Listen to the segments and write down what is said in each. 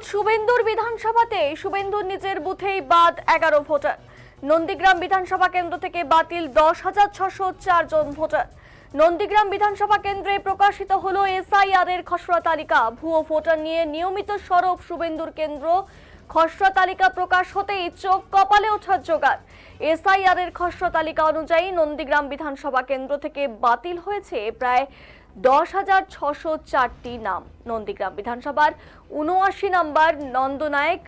শুভেন্দুর বিধানসভাতে শুভেন্দুর নিজের বুথেই বাদ 11 ভোটার। নন্দীগ্রাম বিধানসভা কেন্দ্র থেকে বাতিল 10,604 জন ভোটার। নন্দীগ্রাম বিধানসভা কেন্দ্রে প্রকাশিত হলো এসআইআর এর খসড়া তালিকা। ভুয়ো ভোটার নিয়ে নিয়মিত সরব শুভেন্দুর কেন্দ্র। খসড়া তালিকা প্রকাশ হতেই চোখ কপালে ওঠার জোগাড়। এসআইআর এর খসড়া তালিকা অনুযায়ী নন্দীগ্রাম বিধানসভা কেন্দ্র থেকে বাতিল হয়েছে প্রায় 10,604টি নাম। নন্দীগ্রাম বিধানসভার 79 নম্বর নন্দনায়ক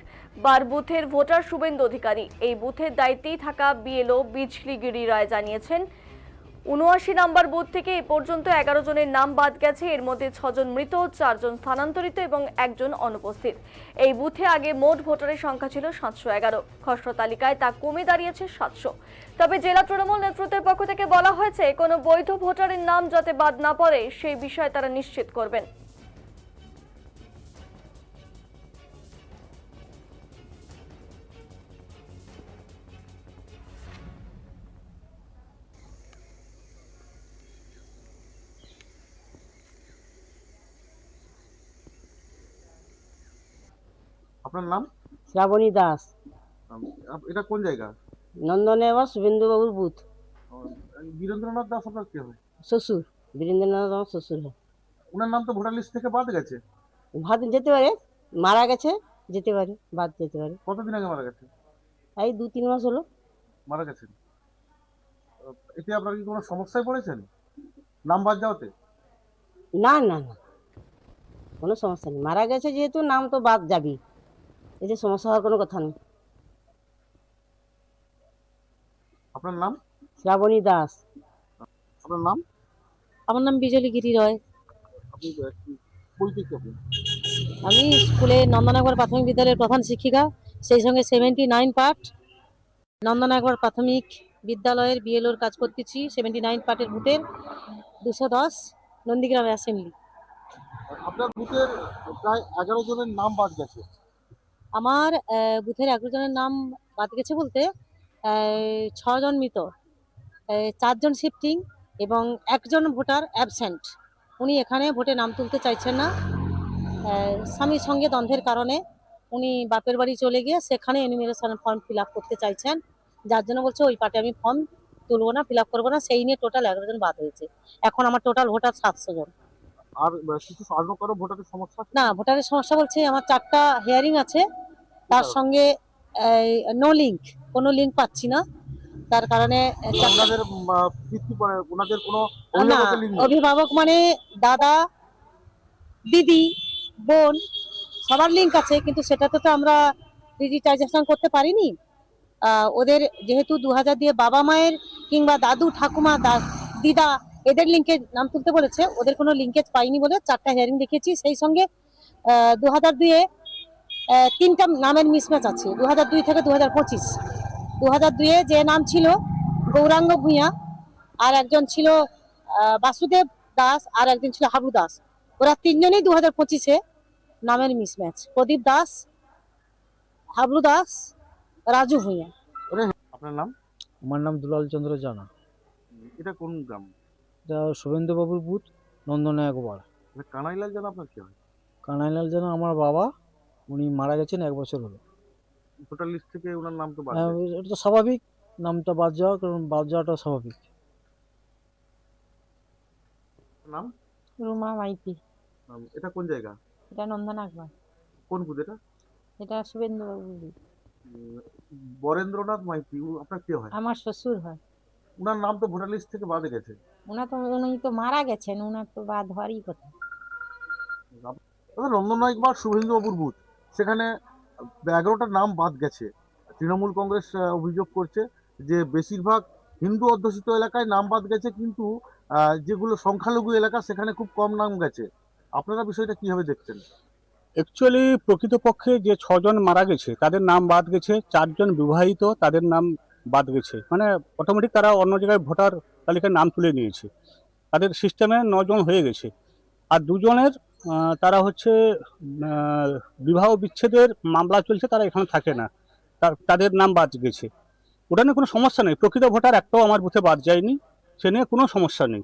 বার বুথের ভোটার শুভেন্দু অধিকারী। এই বুথের দায়িত্বেই থাকা বিএলও বিজলি গিরি রায় জানিয়েছেন, 79 নম্বর বুথ থেকে এ পর্যন্ত 11 জনের নাম বাদ গেছে। এর মধ্যে 6 জন মৃত, 4 জন স্থানান্তরিত এবং 1 জন অনুপস্থিত। এই বুথে আগে মোট ভোটারের সংখ্যা ছিল 711। খসড়া তালিকায় তা কমে দাঁড়িয়েছে 700। তবে জেলা তৃণমূল নেতৃত্বের পক্ষ থেকে বলা হয়েছে, কোনো বৈধ ভোটারের নাম যাতে বাদ না পড়ে সেই বিষয়ে তারা নিশ্চিত করবেন। আপনার নাম? শ্রাবণী দাস। এটা কোন জায়গা? নন্দনে আবার শুভেন্দু বাবুর বুথ। বীরেন্দ্রনাথ দাস আপনার কে হয়? শ্বশুর। বীরেন্দ্রনাথ আমার শ্বশুর হয়। ওনার নাম তো ভোটার লিস্ট থেকে বাদ গেছে। ভাত যেতে পারে, মারা গেছে, যেতে পারে, বাদ যেতে পারে। কতদিন আগে মারা গেছে? এই 2-3 মাস হলো মারা গেছেন। এতে আপনার কি কোনো সমস্যায় পড়েছেন নাম বাদ যাওয়াতে? না না না, কোনো সমস্যা নেই। মারা গেছে যেহেতু নাম তো বাদ যাবি, এতে সমস্যা হওয়ার কোনো কথা নেই। আপনার নাম? শ্রাবণী দাস। আপনার নাম? আমার নাম বিজলি গিরি রয়। আপনি পরিচয় কি আপনি? আমি স্কুলে নন্দনাগর প্রাথমিক বিদ্যালয়ের প্রধান শিক্ষিকা, সেই সঙ্গে 79 পার্ট নন্দনাগর প্রাথমিক বিদ্যালয়ের বিএলওর কাজ করতেছি। 79 পার্টের বুথের 210 নন্দীগ্রাম অ্যাসেম্বলি। আপনার বুথের প্রায় 11 জনের নাম বাদ গেছে। আমার বুথের 11 জনের নাম বাদ গেছে বলতে 6 জন মৃত, 4 জন শিফটিং এবং 1 জন ভোটার অ্যাবসেন্ট। উনি এখানে ভোটে নাম তুলতে চাইছেন না। স্বামীর সঙ্গে দ্বন্দ্বের কারণে উনি বাপের বাড়ি চলে গিয়ে সেখানে এনিমিনেশন ফর্ম ফিল আপ করতে চাইছেন, যার জন্য বলছে ওই পার্টে আমি ফর্ম তুলবো না, ফিল আপ করবো না। সেই নিয়ে টোটাল 11 জন বাদ হয়েছে। এখন আমার টোটাল ভোটার 700 জন। আর কিছু অন্য কারো ভোটারের সমস্যা? না, ভোটারের সমস্যা বলছে আমার 4টা হিয়ারিং আছে, তার সঙ্গে নো লিঙ্ক, কোনো লিঙ্ক পাচ্ছি না। তার কারণে ওনাদের ওনাদের কোনো না, অভিভাবক মানে দাদা, দিদি, বোন সবার লিঙ্ক আছে, কিন্তু সেটাতে তো আমরা ডিজিটাইজেশন করতে পারিনি। ওদের যেহেতু 2000 দিয়ে বাবা মায়ের কিংবা দাদু ঠাকুমা দিদা এদের লিঙ্কে নাম তুলতে বলেছে, ওদের কোনো লিঙ্কেজ পাইনি বলে 4টা হিয়ারিং দেখিয়েছি। সেই সঙ্গে 2002-এ 3টা নামের মিসম্যাচ আছে, 2002 থেকে 2025। 2002-এ যে নাম ছিল গৌরাঙ্গ ভূঁইয়া, আর একজন ছিল বাসুদেব দাস, আর একজন ছিল হাবু দাস। ওরা 3 জনেই 2025-এ নামের মিসম্যাচ। প্রদীপ দাস, হাবলু দাস, রাজু ভূঁইয়া। আপনার নাম? আমার নাম দুলাল চন্দ্র জানা। এটা কোন গ্রাম? এটা শুভেন্দু বাবুর বুথ, নন্দনে একবার। কানাইলাল জানা আপনার কি হয়? কানাইলাল জানা আমার বাবা, উনি মারা গেছেন 1 বছর হলো। ভোটার লিস্ট থেকে ওনার নাম তো বাদ হ্যাঁ, গেছে। এটা তো স্বাভাবিক, নামটা বাদ যাওয়া, কারণ বাদ যাওয়াটা স্বাভাবিক। নাম? রুমা মাইতি। এটা কোন জায়গা? এটা নন্দনাগর। কোন বুথ এটা? এটা শুভেন্দু বাবু। বরেন্দ্রনাথ মাইতি আপনার কে হয়? আমার শ্বশুর হয়। ওনার নাম তো ভোটার লিস্ট থেকে বাদ গেছে। উনি তো মারা গেছেন, উনার তো বাদ হওয়ারই কথা। নন্দনায়ক বা শুভেন্দু বাবুর বুথ, সেখানে 11টা নাম বাদ গেছে। তৃণমূল কংগ্রেস অভিযোগ করছে যে বেশিরভাগ হিন্দু অধ্যুষিত এলাকায় নাম বাদ গেছে, কিন্তু যেগুলো সংখ্যালঘু এলাকা সেখানে খুব কম নাম গেছে। আপনারা বিষয়টা কিভাবে দেখছেন? অ্যাকচুয়ালি প্রকৃতপক্ষে যে 6 জন মারা গেছে তাদের নাম বাদ গেছে, 4 জন বিবাহিত তাদের নাম বাদ গেছে, মানে অটোমেটিক তারা অন্য জায়গায় ভোটার তালিকায় নাম তুলে নিয়েছে। তাদের সিস্টেমে 9 জন হয়ে গেছে। আর 2 জনের তারা হচ্ছে বিবাহ বিচ্ছেদের মামলা চলছে, তারা এখানে থাকে না, তাদের নাম বাদ গেছে। ওটা নিয়ে কোনো সমস্যা নেই, প্রকৃত ভোটার একটাও আমার বুথে বাদ যায়নি, সে নিয়ে কোনো সমস্যা নেই।